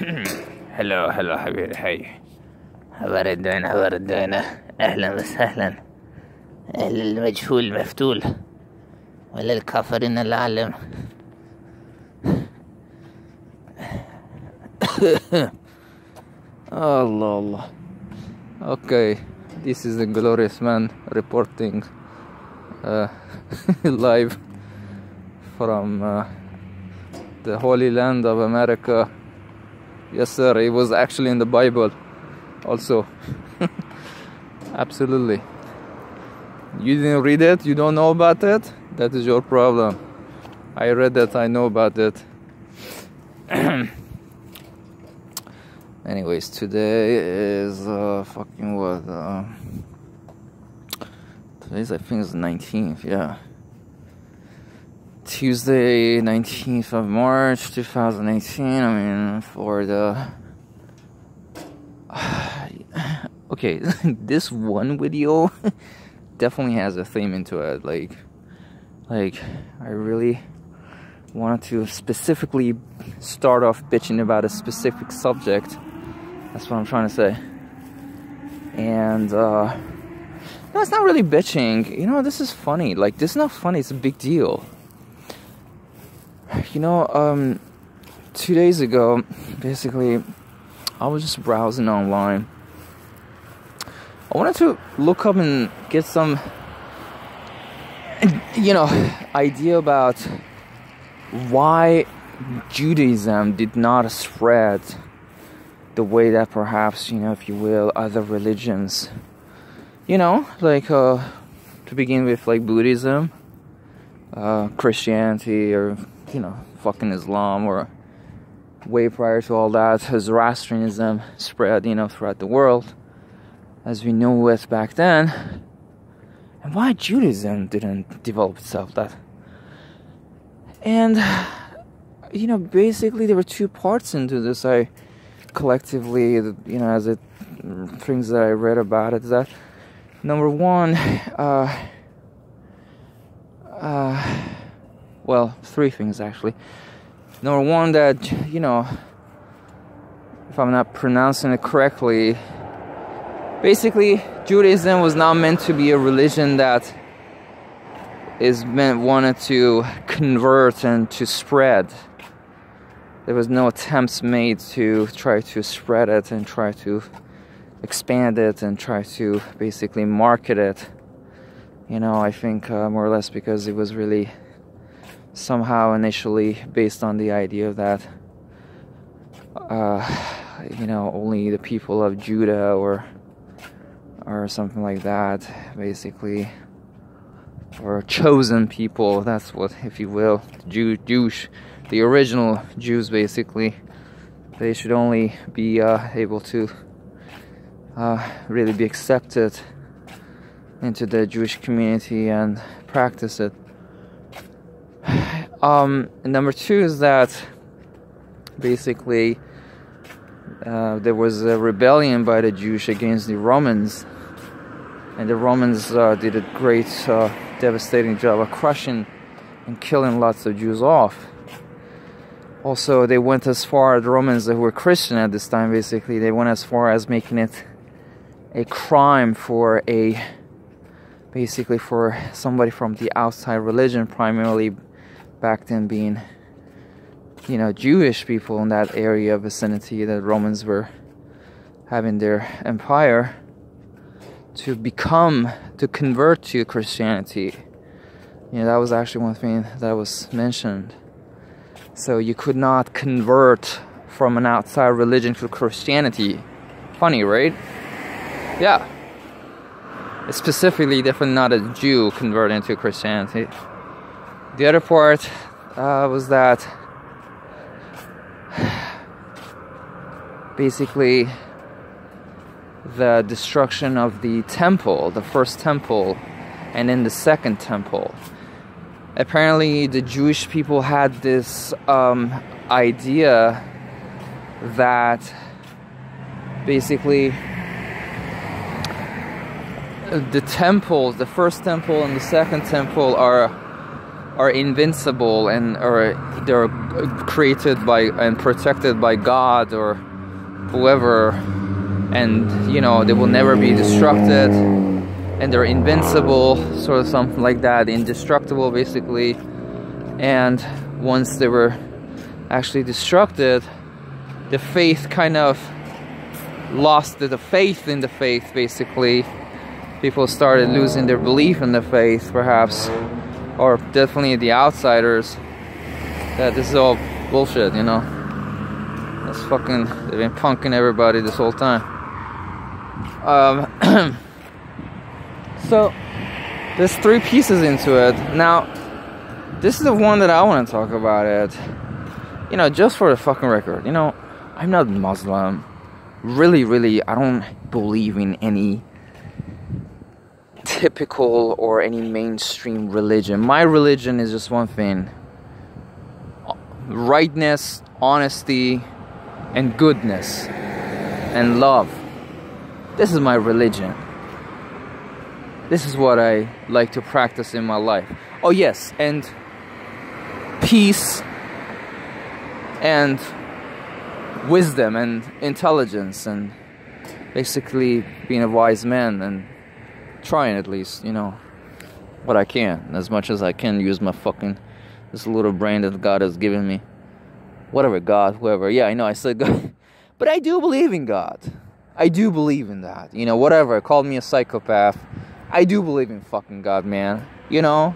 hello حبيبي. حي وردونا أهلا وسهلا. أهل المجهول المفتول ولا الكافرين العالم. Allah. Okay, this is the glorious man reporting live from the Holy Land of America. Yes sir, it was actually in the Bible also. Absolutely. You didn't read it? You don't know about it? That is your problem. I read it, I know about it. Anyways, today is fucking what? Today's, I think, is the 19th, yeah. Tuesday, 19th of March, 2018. I mean, for the... Okay, this one video definitely has a theme into it. Like, I really wanted to specifically start off bitching about a specific subject. That's what I'm trying to say. And, no, it's not really bitching. You know, this is funny. Like, this is not funny. It's a big deal. You know, 2 days ago, basically, I was just browsing online. I wanted to look up and get some, you know, idea about why Judaism did not spread the way that perhaps, you know, if you will, other religions, you know, like, to begin with, like Buddhism, Christianity, or, you know, fucking Islam, or way prior to all that, Zoroastrianism spread, you know, throughout the world, as we knew it back then. And why Judaism didn't develop itself that. And, you know, basically there were two parts into this. I collectively, you know, as it, things that I read about it, that number one, well, three things actually. Number one, that, you know, if I'm not pronouncing it correctly, basically Judaism was not meant to be a religion that wanted to convert and to spread. There was no attempts made to try to spread it and try to expand it and try to basically market it. You know, I think more or less because it was really somehow initially based on the idea that, you know, only the people of Judah or something like that, basically, or chosen people, that's what, if you will, Jewish, the original Jews, basically, they should only be able to really be accepted into the Jewish community and practice it. Number two is that basically there was a rebellion by the Jews against the Romans, and the Romans did a great devastating job of crushing and killing lots of Jews off. Also, they went as far, the Romans that were Christian at this time, basically, they went as far as making it a crime for basically for somebody from the outside religion, primarily back then being, you know, Jewish people in that area vicinity that Romans were having their empire, to convert to Christianity. You know, that was actually one thing that was mentioned. So you could not convert from an outside religion to Christianity. Funny, right? Yeah. It's specifically definitely not a Jew converting to Christianity. The other part was that basically the destruction of the temple, the first temple, and then the second temple. Apparently the Jewish people had this idea that basically the temples, the first temple and the second temple, are are invincible and or they're created by and protected by God or whoever, and you know, they will never be destructed, and they're invincible, sort of something like that, indestructible basically. And once they were actually destructed, the faith kind of lost the faith in the faith basically. People started losing their belief in the faith, perhaps, or definitely the outsiders, that this is all bullshit, you know. That's fucking, they've been punking everybody this whole time. So there's 3 pieces into it. Now this is the one that I want to talk about it. You know, just for the fucking record, you know, I'm not Muslim. Really, I don't believe in any typical or any mainstream religion. My religion is just one thing: rightness, honesty, and goodness, and love. This is my religion. This is what I like to practice in my life. Oh yes, and peace and wisdom and intelligence, and basically being a wise man and trying, at least, you know, what I can, as much as I can, use my fucking this little brain that God has given me. Whatever, God, whoever. Yeah, I know I said God, but I do believe in God. I do believe in that. You know, whatever, called me a psychopath, I do believe in fucking God, man. You know,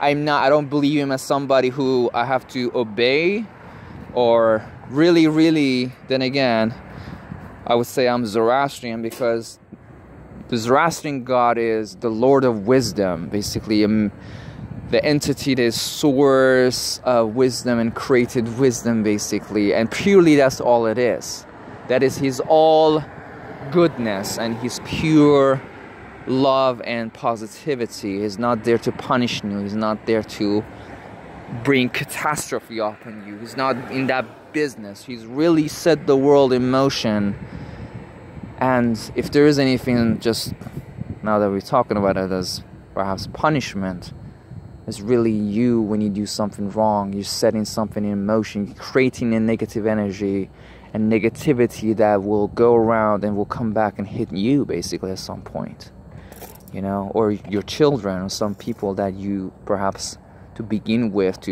I don't believe him as somebody who I have to obey, or really, then again, I would say I'm Zoroastrian, because the Zoroastrian God is the Lord of wisdom, basically, the entity that is source of wisdom and created wisdom, basically, and purely that's all it is. That is his all goodness and his pure love and positivity. He's not there to punish you. He's not there to bring catastrophe upon you. He's not in that business. He's really set the world in motion. And if there is anything, just now that we're talking about it, as perhaps punishment, is really you when you do something wrong. You're setting something in motion, creating a negative energy and negativity that will go around and will come back and hit you, basically, at some point. You know, or your children, or some people that you perhaps, to begin with,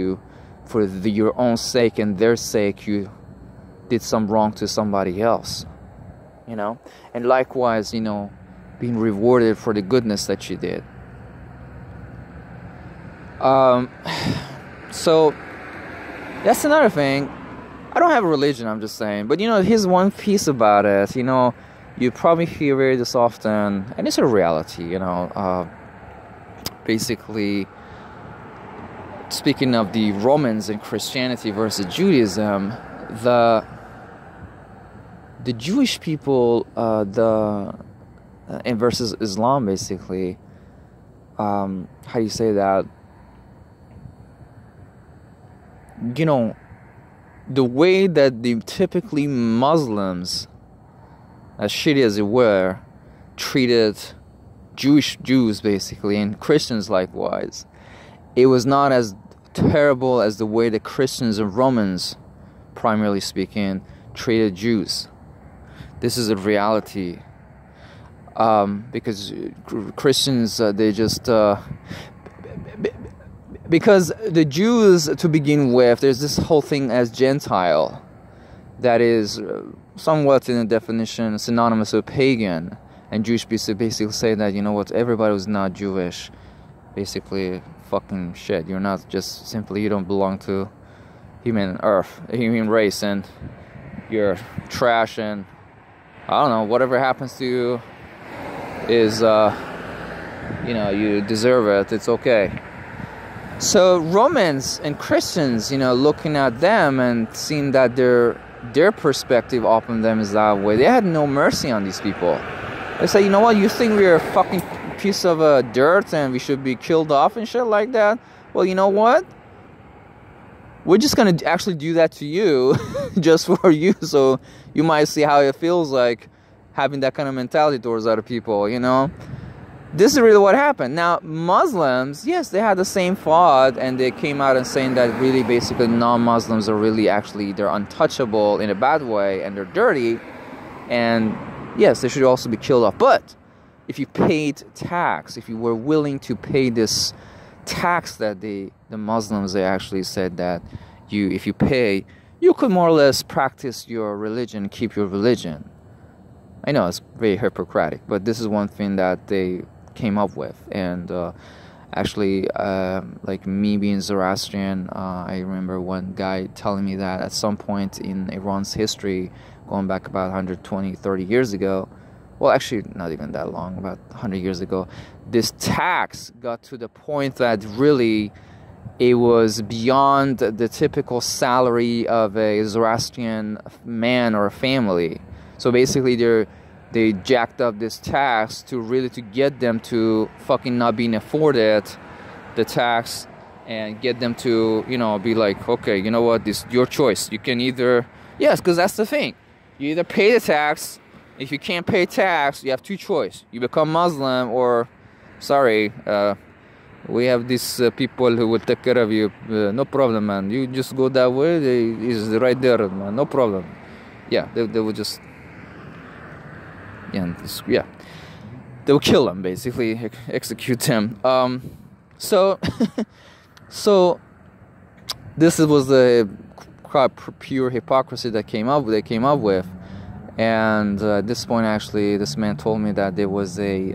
for your own sake and their sake, you did some wrong to somebody else. You know, and likewise, you know, being rewarded for the goodness that you did. So that's another thing. I don't have a religion, I'm just saying, but you know, here's one piece about it. You know, you probably hear this often, and it's a reality. You know, basically, speaking of the Romans and Christianity versus Judaism, the Jewish people, and versus Islam, basically, how do you say that? You know, the way that the typically Muslims, as shitty as it were, treated Jews basically, and Christians likewise, it was not as terrible as the way the Christians and Romans, primarily speaking, treated Jews. This is a reality, because Christians, they just, because the Jews, to begin with, there's this whole thing as Gentile, that is somewhat in a definition synonymous with pagan, and Jewish people basically say that, you know what, everybody who's not Jewish, basically, fucking shit, you're not just simply, you don't belong to human race, and you're trash, and I don't know, whatever happens to you is, you know, you deserve it, it's okay. So Romans and Christians, you know, looking at them and seeing that their perspective upon them is that way, they had no mercy on these people. They say, you know what, you think we're a fucking piece of dirt and we should be killed off and shit like that? Well, you know what? We're just going to actually do that to you, just for you, so you might see how it feels like having that kind of mentality towards other people, you know? this is really what happened. Now, Muslims, yes, they had the same thought, and they came out and saying that really basically non-Muslims are really actually, they're untouchable in a bad way, and they're dirty, and yes, they should also be killed off. But if you paid tax, if you were willing to pay this tax that the Muslims, they actually said that if you pay, you could more or less practice your religion, keep your religion. I know it's very hypocritic, but this is one thing that they came up with. And actually, like me being Zoroastrian, I remember one guy telling me that at some point in Iran's history, going back about 120, 30 years ago, well, actually, not even that long, about 100 years ago, this tax got to the point that really it was beyond the typical salary of a Zoroastrian man or a family. So basically, they jacked up this tax to get them to fucking not being afforded the tax, and get them to, you know, be like, okay, you know what, this is your choice. You can either, yes, because that's the thing. You either pay the tax. If you can't pay tax, you have two choices. You become Muslim, or, sorry, we have these people who will take care of you. No problem, man. You just go that way. He's right there, man. No problem. Yeah, they would just, yeah, they would kill them, basically, execute them. So this was the pure hypocrisy that they came up with. And at this point, actually, this man told me that there was a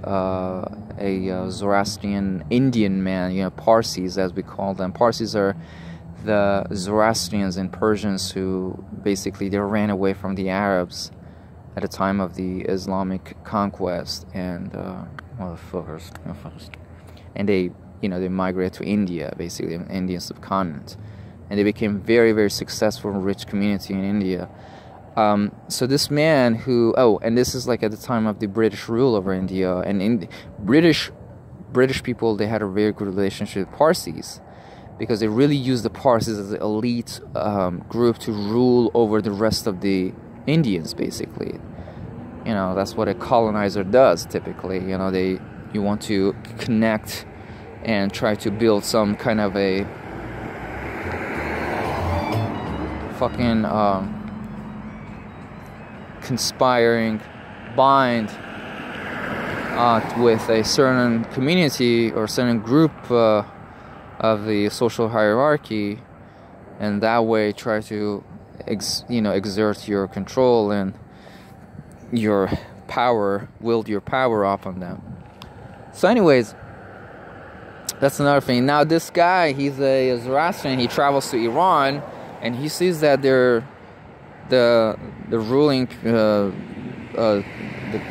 Zoroastrian Indian man, you know, Parsis, as we call them. Parsis are the Zoroastrians and Persians who basically, they ran away from the Arabs at the time of the Islamic conquest, and motherfuckers, and they, you know, they migrated to India, basically, the Indian subcontinent, and they became very, very successful and rich community in India. So this man who, and this is like at the time of the British rule over India, and in British people, they had a very good relationship with Parsis, because they really used the Parsis as an elite group to rule over the rest of the Indians, basically. You know, that's what a colonizer does typically. You know, you want to connect and try to build some kind of a fucking conspiring bind with a certain community or certain group of the social hierarchy, and that way try to exert your control and your power, wield your power up on them. So anyways, that's another thing. Now this guy, he's a Zoroastrian. He travels to Iran, and he sees that the ruling the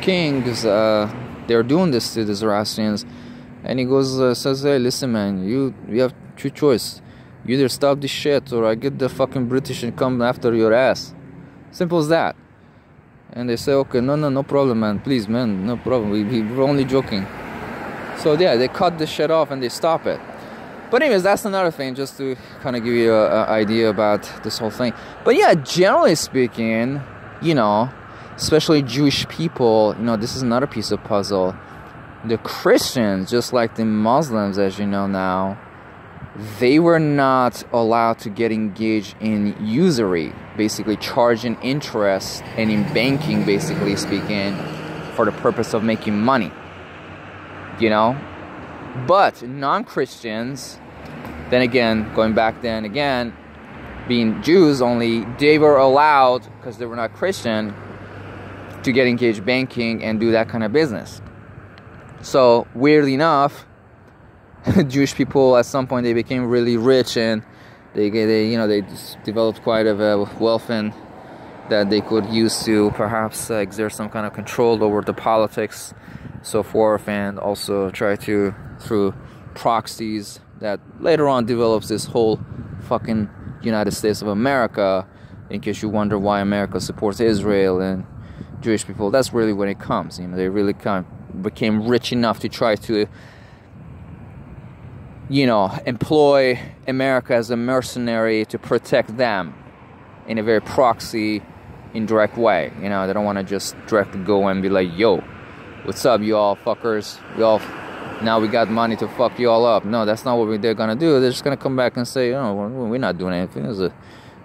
kings, they're doing this to the Zoroastrians, and he goes says, hey, listen, man, you have two choices. You either stop this shit, or I get the fucking British and come after your ass. Simple as that. And they say, okay, no problem, man, please, man, no problem, we're only joking. So yeah, they cut this shit off and they stop it. But anyways, that's another thing, just to kind of give you an idea about this whole thing. But yeah, generally speaking, you know, especially Jewish people, you know, this is another piece of puzzle. The Christians, just like the Muslims, as you know now, they were not allowed to get engaged in usury, basically charging interest, and in banking, basically speaking, for the purpose of making money, you know. But non-Christians, then again, going back then again, being Jews only, they were allowed, because they were not Christian, to get engaged banking and do that kind of business. So weirdly enough, Jewish people at some point, they became really rich, and they developed quite a wealth and that they could use to perhaps exert some kind of control over the politics, so forth, and also try to, through proxies that later on develops this whole fucking United States of America, in case you wonder why America supports Israel and Jewish people. That's really when it comes. You know, they really kind of became rich enough to try to, you know, employ America as a mercenary to protect them in a very proxy, indirect way. You know, they don't want to just directly go and be like, yo, what's up, you all fuckers? Now we got money to fuck you all up. No, that's not what they're gonna do. They're just gonna come back and say, oh, we're not doing anything.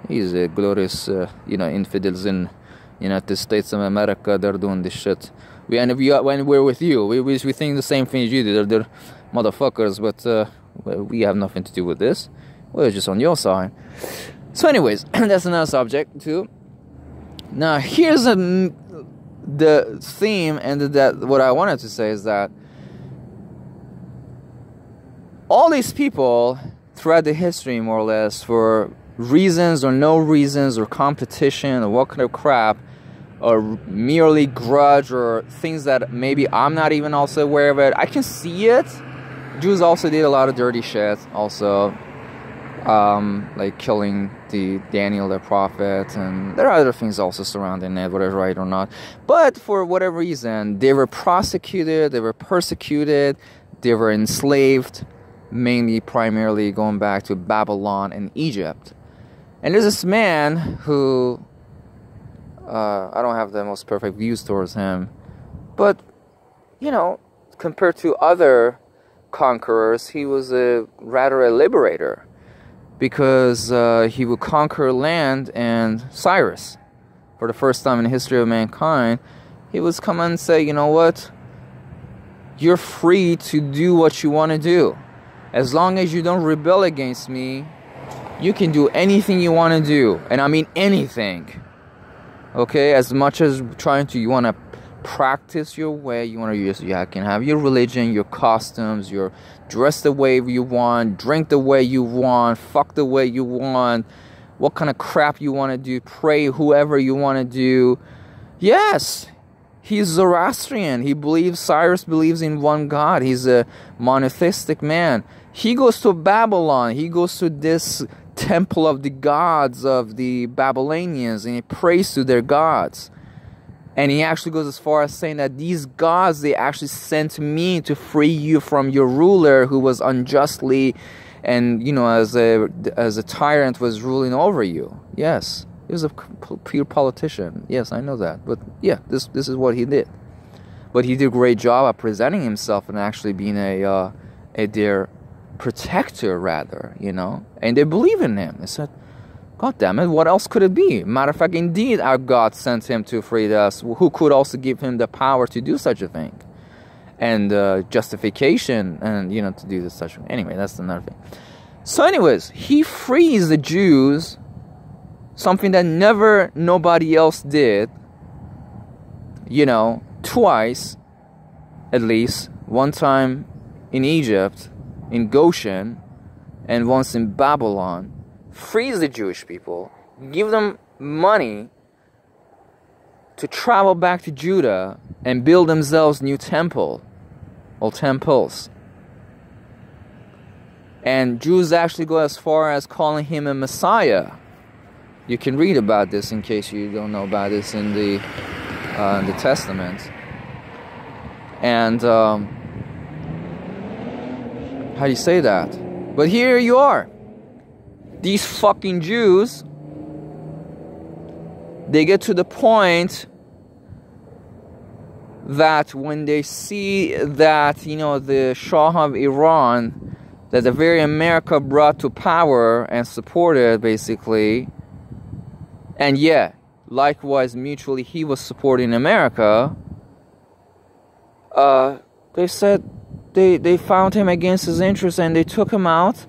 These glorious, infidels in United States of America. They're doing this shit. When we're with you, we think the same thing as you do. They're motherfuckers, but we have nothing to do with this. We're just on your side. So, anyways, that's another subject too. Now, here's the theme, and that what I wanted to say is that all these people throughout the history, more or less, for reasons or no reasons or competition or what kind of crap, or merely grudge or things that maybe I'm not even also aware of it. I can see it. Jews also did a lot of dirty shit also. Like killing the Daniel the prophet, and there are other things also surrounding it, whether right or not. But for whatever reason, they were prosecuted, they were persecuted, they were enslaved, primarily going back to Babylon and Egypt. And there's this man who, I don't have the most perfect views towards him, but, compared to other conquerors, he was rather a liberator. Because he would conquer land, and Cyrus, for the first time in the history of mankind, he would come and say, you know what? You're free to do what you want to do. As long as you don't rebel against me, you can do anything you want to do. And I mean anything. Okay? As much as you want to practice your way, you can have your religion, your costumes, your dress the way you want, drink the way you want, fuck the way you want, what kind of crap you want to do, pray whoever you want to do. Yes, he's Zoroastrian. Cyrus believes in one God. He's a monotheistic man. He goes to Babylon. He goes to this temple of the gods of the Babylonians, and he prays to their gods. And he actually goes as far as saying that these gods, they actually sent me to free you from your ruler who was unjustly and, as a tyrant was ruling over you. Yes, he was a pure politician. Yes, I know that. But yeah, this is what he did. But he did a great job of presenting himself and actually being their protector, rather, And they believe in him. They said, God damn it, what else could it be? Matter of fact, indeed, our God sent him to free us, who could also give him the power to do such a thing. And justification, and, to do such a thing. Anyway, that's another thing. So anyways, he frees the Jews, something that nobody else did, twice, at least. One time in Egypt, in Goshen, and once in Babylon. Frees the Jewish people, give them money to travel back to Judah and build themselves new temples. And Jews actually go as far as calling him a Messiah. You can read about this in case you don't know about this in the Testament. And how do you say that? But here you are. These fucking Jews, they get to the point that when they see that, the Shah of Iran, that the very America brought to power and supported, basically, and likewise, mutually, he was supporting America, they said they found him against his interests and they took him out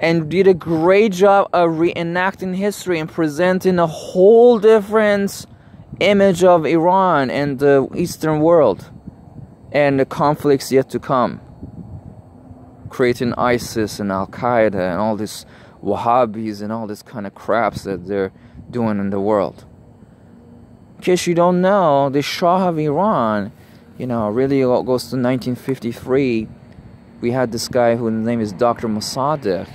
and did a great job of reenacting history and presenting a whole different image of Iran and the Eastern world and the conflicts yet to come, creating ISIS and Al-Qaeda and all these Wahhabis and all this kind of craps that they're doing in the world. In case you don't know, the Shah of Iran, really goes to 1953. We had this guy whose name is Dr. Mossadegh.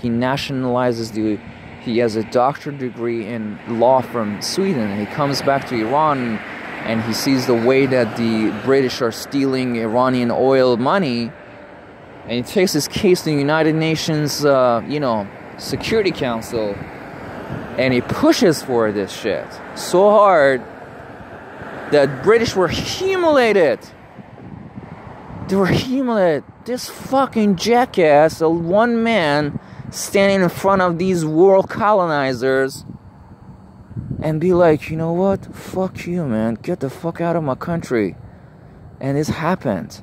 He has a doctorate degree in law from Sweden. And he comes back to Iran and he sees the way that the British are stealing Iranian oil money. And he takes his case to the United Nations, Security Council. And he pushes for this shit so hard that British were humiliated They were humiliated. This fucking jackass, a one man standing in front of these world colonizers and be like, you know what? Fuck you, man. Get the fuck out of my country. And this happened.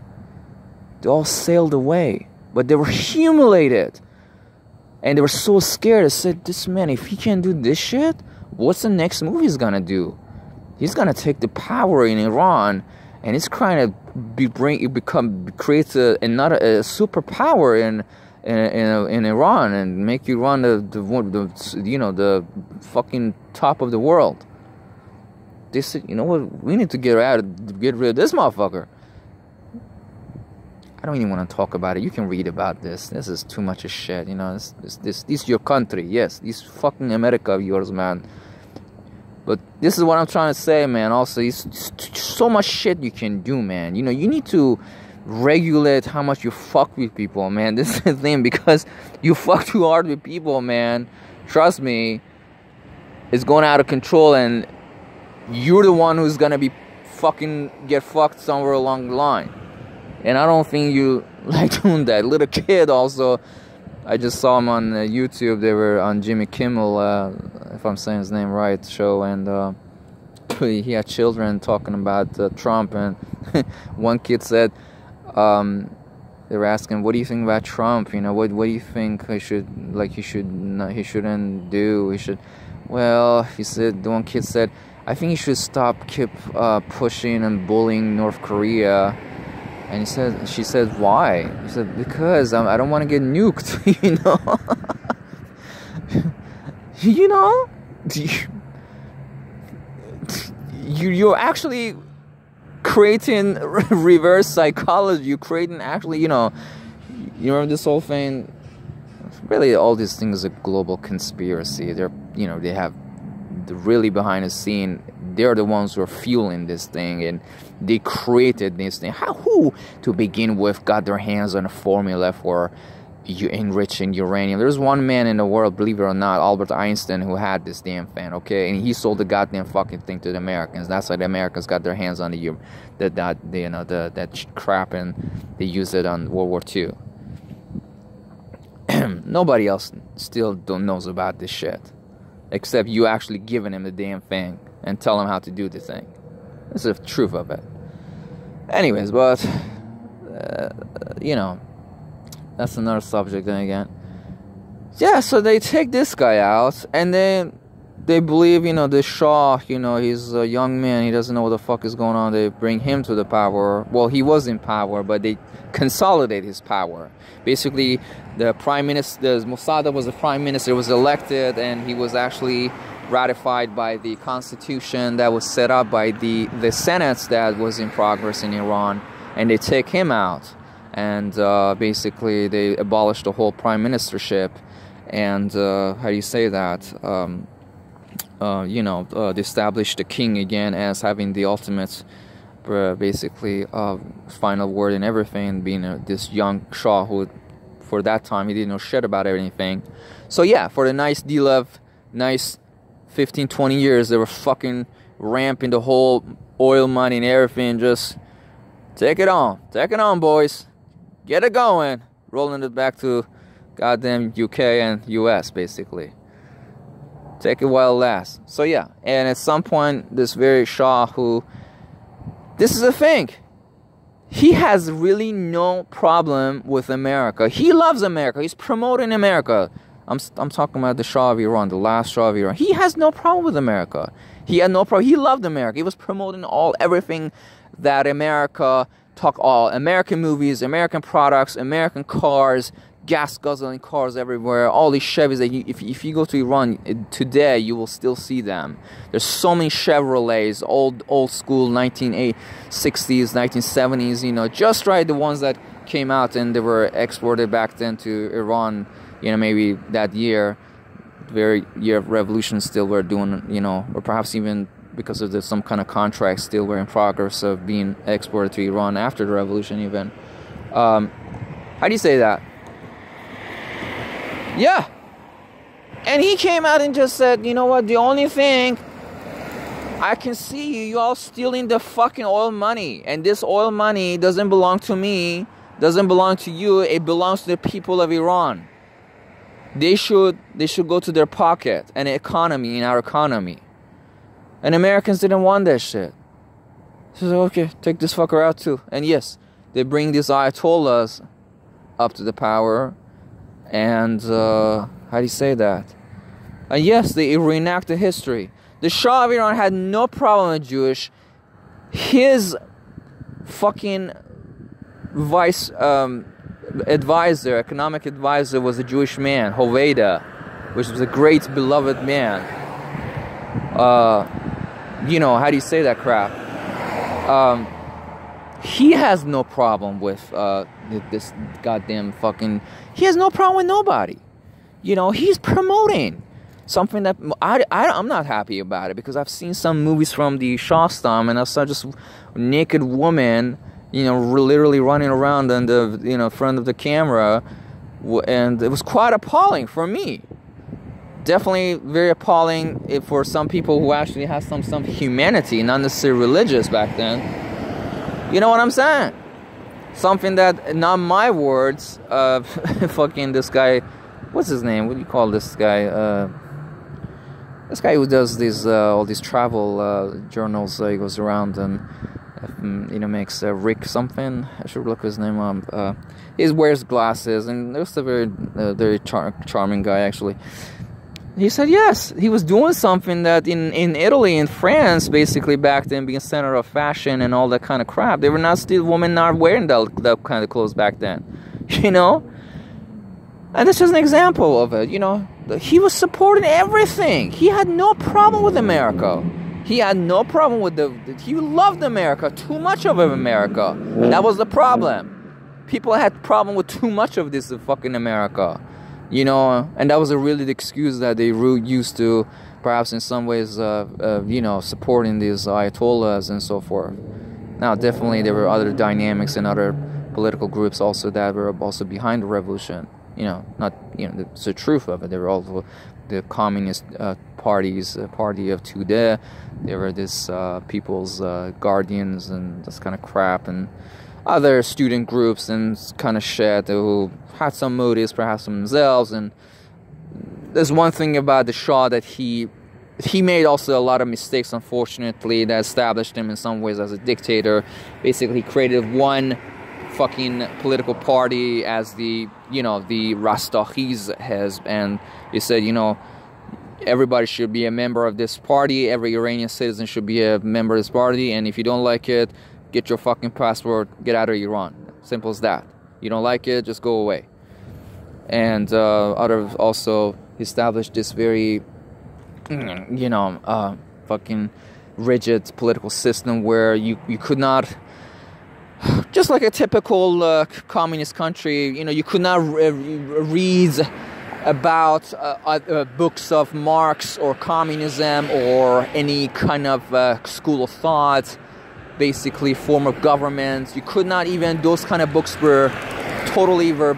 They all sailed away. But they were humiliated. And they were so scared. They said, this man, if he can't do this shit, what's the next move he's gonna do? He's gonna take the power in Iran, and he's trying to create another superpower in Iran and make Iran the fucking top of the world. They said, you know what? We need to get rid of this motherfucker. I don't even want to talk about it. You can read about this. This is too much of shit. You know, this is your country. Yes, this fucking America of yours, man. But this is what I'm trying to say, man. Also, it's so much shit you can do, man. You know, you need to regulate how much you fuck with people, man. This is the thing, because you fuck too hard with people, man. Trust me, it's going out of control, and you're the one who's gonna be get fucked somewhere along the line. And I don't think you like doing that. Little kid also, I just saw him on YouTube. They were on Jimmy Kimmel, if I'm saying his name right, show, and he had children talking about Trump, and one kid said, they were asking, what do you think about Trump? You know, what do you think he shouldn't do? Well, he said, the one kid said, I think he should keep pushing and bullying North Korea. And she said, why? He said, because I don't want to get nuked, you know? You know? You're actually creating reverse psychology. You're creating actually, you know, you remember this whole thing? Really, all these things are a global conspiracy. They have really behind the scene. They're the ones who are fueling this thing, and they created this thing. Who, to begin with, got their hands on a formula for enriching uranium? There's one man in the world, believe it or not, Albert Einstein, who had this damn thing, okay? And he sold the goddamn fucking thing to the Americans. That's why the Americans got their hands on that crap, and they used it on World War II. Nobody else still knows about this shit, except you actually giving him the damn thing and tell him how to do the thing. That's the truth of it. Anyways, but you know, that's another subject then again. Yeah, so they take this guy out, and then they believe, you know, the Shah, you know, he's a young man, he doesn't know what the fuck is going on. They bring him to the power. Well, he was in power, but they consolidate his power. Basically, the prime minister, Mossad was the prime minister, was elected, and he was actually ratified by the constitution that was set up by the Senate that was in progress in Iran, and they take him out, and basically they abolished the whole prime ministership, and how do you say that, they established the king again as having the ultimate basically final word in everything, being this young Shah who for that time he didn't know shit about anything. So yeah, for the nice 15-20 years, they were fucking ramping the whole oil money and everything. Just take it on, boys, get it going, rolling it back to goddamn UK and US, basically. Take it while it lasts. So yeah, and at some point, this very Shah who, this is the thing, he has really no problem with America. He loves America. He's promoting America. I'm talking about the Shah of Iran, the last Shah of Iran. He has no problem with America. He had no problem. He loved America. He was promoting everything that America all American movies, American products, American cars, gas guzzling cars everywhere. All these Chevys that if you go to Iran today, you will still see them. There's so many Chevrolets, old school 1960s, 1970s. You know, just right, the ones that came out and they were exported back then to Iran. You know, maybe that year, very year of revolution, still were doing, you know, or perhaps even because of some kind of contract still were in progress of being exported to Iran after the revolution even. How do you say that? Yeah. And he came out and just said, you know what, the only thing I can see you all stealing the fucking oil money. And this oil money doesn't belong to me, doesn't belong to you. It belongs to the people of Iran. They should go to their pocket and economy, in our economy. And Americans didn't want that shit. So okay, take this fucker out too. And yes, they bring these Ayatollahs up to the power. And how do you say that? And yes, they reenact the history. The Shah of Iran had no problem with Jewish. His fucking vice advisor, economic advisor, was a Jewish man, Hoveda, which was a great beloved man. You know, how do you say that crap? He has no problem with this goddamn fucking... He has no problem with nobody. You know, he's promoting something that I'm not happy about it, because I've seen some movies from the Shahstam and I saw just naked woman, you know, literally running around in the, you know, front of the camera, and it was quite appalling for me. Definitely very appalling for some people who actually have some humanity, not necessarily religious back then. You know what I'm saying? Something that, not my words, fucking this guy, what's his name? What do you call this guy? This guy who does these all these travel journals, he goes around and you know, makes Rick something. I should look his name up. He wears glasses, and this is a very charming guy actually. He said yes, he was doing something that in Italy and France, basically back then, being center of fashion and all that kind of crap, they were not still, women not wearing that kind of clothes back then, you know. And this is an example of it, you know. He was supporting everything. He had no problem with America. He had no problem with he loved America, too much of America. That was the problem. People had problem with too much of this fucking America, you know. And that was really the excuse that they used to, perhaps in some ways, you know, supporting these Ayatollahs and so forth. Now, definitely there were other dynamics and other political groups also that were also behind the revolution. You know, not, you know, it's the truth of it. There were also the communist parties, party of Tudeh. There were this people's guardians and this kind of crap, and other student groups and kind of shit who had some motives, perhaps themselves. And there's one thing about the Shah, that he made also a lot of mistakes, unfortunately, that established him in some ways as a dictator. Basically, he created one fucking political party as the, you know, the Rastahis has, and he said, you know, everybody should be a member of this party, every Iranian citizen should be a member of this party, and if you don't like it, get your fucking passport, get out of Iran. Simple as that. You don't like it, just go away. And others also established this very, you know, fucking rigid political system where you could not, just like a typical communist country, you know, you could not read about books of Marx or communism or any kind of school of thought, basically form of government. You could not even, those kind of books were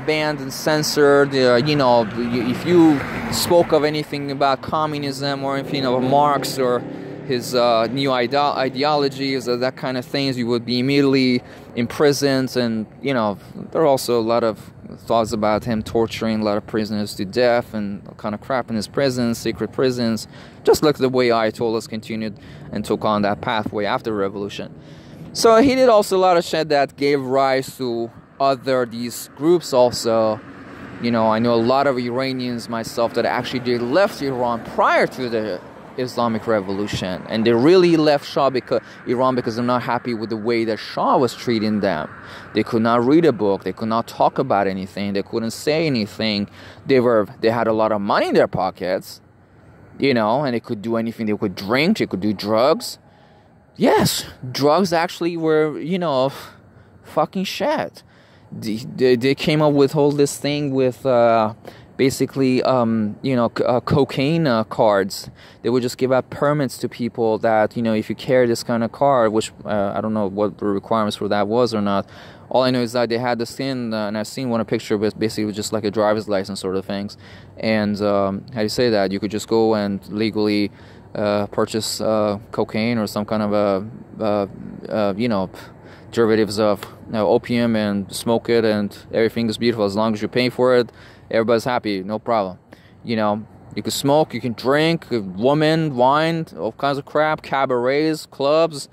banned and censored. You know, if you spoke of anything about communism or anything of Marx or his new ideologies or that kind of things, you would be immediately imprisoned. And, you know, there are also a lot of thoughts about him torturing a lot of prisoners to death and kind of crap in his prisons, secret prisons, just like the way Ayatollahs continued and took on that pathway after the revolution. So he did also a lot of shit that gave rise to these groups also. You know, I know a lot of Iranians myself that actually left Iran prior to the Islamic Revolution, and they really left Iran because they're not happy with the way that Shah was treating them. They could not read a book, they could not talk about anything, they couldn't say anything. They had a lot of money in their pockets, you know, and they could do anything. They could drink, they could do drugs. Yes, drugs actually were, you know, fucking shit. They came up with all this thing with basically, you know, cocaine cards. They would just give out permits to people that, you know, if you carry this kind of card, which I don't know what the requirements for that was or not. All I know is that they had this thing, and I've seen one picture of it, basically just like a driver's license sort of things. And how do you say that? You could just go and legally purchase cocaine or some kind of derivatives of opium and smoke it, and everything is beautiful. As long as you're paying for it, everybody's happy, no problem. You can smoke, you can drink, woman, wine, all kinds of crap, cabarets, clubs,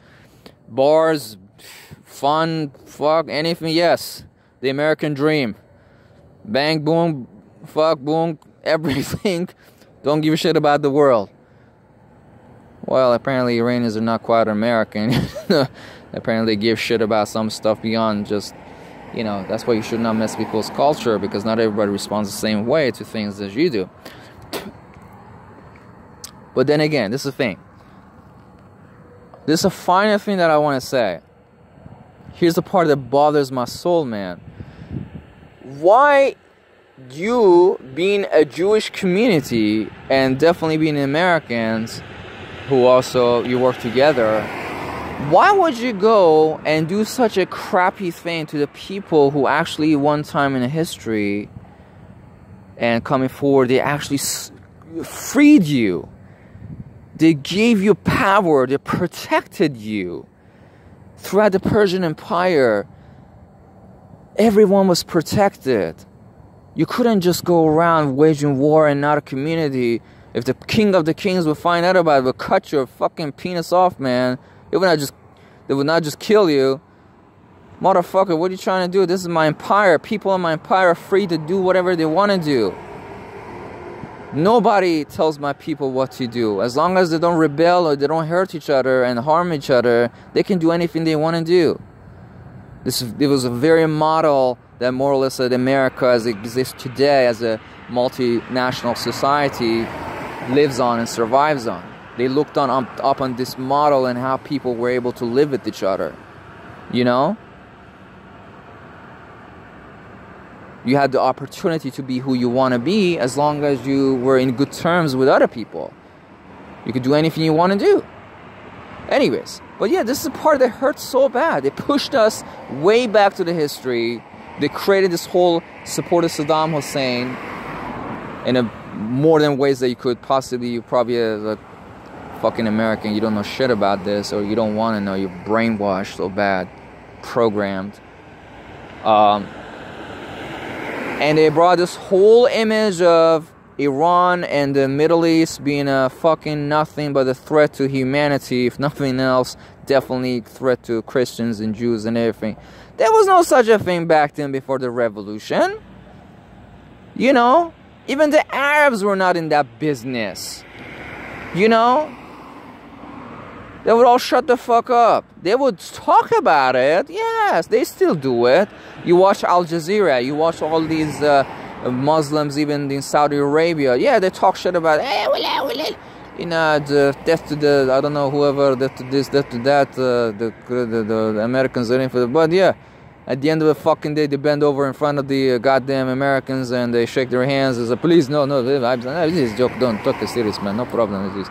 bars, fun, fuck, anything. Yes, the American dream. Bang, boom, fuck, boom, everything. Don't give a shit about the world. Well, apparently Iranians are not quite American. Apparently they give shit about some stuff beyond just, that's why you should not mess with people's culture, because not everybody responds the same way to things as you do. But then again, this is the thing. This is a final thing that I want to say. Here's the part that bothers my soul, man. Why you, being a Jewish community, and definitely being Americans, who also you work together, why would you go and do such a crappy thing to the people who actually one time in history and coming forward, they actually freed you? They gave you power. They protected you. Throughout the Persian Empire, everyone was protected. You couldn't just go around waging war in not a community. If the king of the kings would find out about it, would cut your fucking penis off, man. They would not just kill you. Motherfucker, what are you trying to do? This is my empire. People in my empire are free to do whatever they want to do. Nobody tells my people what to do. As long as they don't rebel or they don't hurt each other and harm each other, they can do anything they want to do. It was a very model that more or less that America as it exists today as a multinational society lives on and survives on. They looked up on this model and how people were able to live with each other. You had the opportunity to be who you want to be as long as you were in good terms with other people. You could do anything you want to do. Anyways, but yeah, this is the part that hurts so bad. They pushed us way back to the history. They created this whole supported Saddam Hussein in more than ways that you could possibly. You probably as a fucking American, you don't know shit about this, or you don't want to know. You're brainwashed so bad, programmed. And they brought this whole image of Iran and the Middle East being a fucking nothing but a threat to humanity. If nothing else, definitely threat to Christians and Jews and everything. There was no such a thing back then before the revolution. Even the Arabs were not in that business. They would all shut the fuck up. They would talk about it. Yes, they still do it. You watch Al Jazeera. You watch all these Muslims, even in Saudi Arabia. Yeah, they talk shit about, the death to the, I don't know, whoever, death to this, death to that, the Americans are in for the, but yeah, at the end of the fucking day, they bend over in front of the goddamn Americans and they shake their hands as a, please, no, this is a joke, don't talk it serious, man, no problem with this.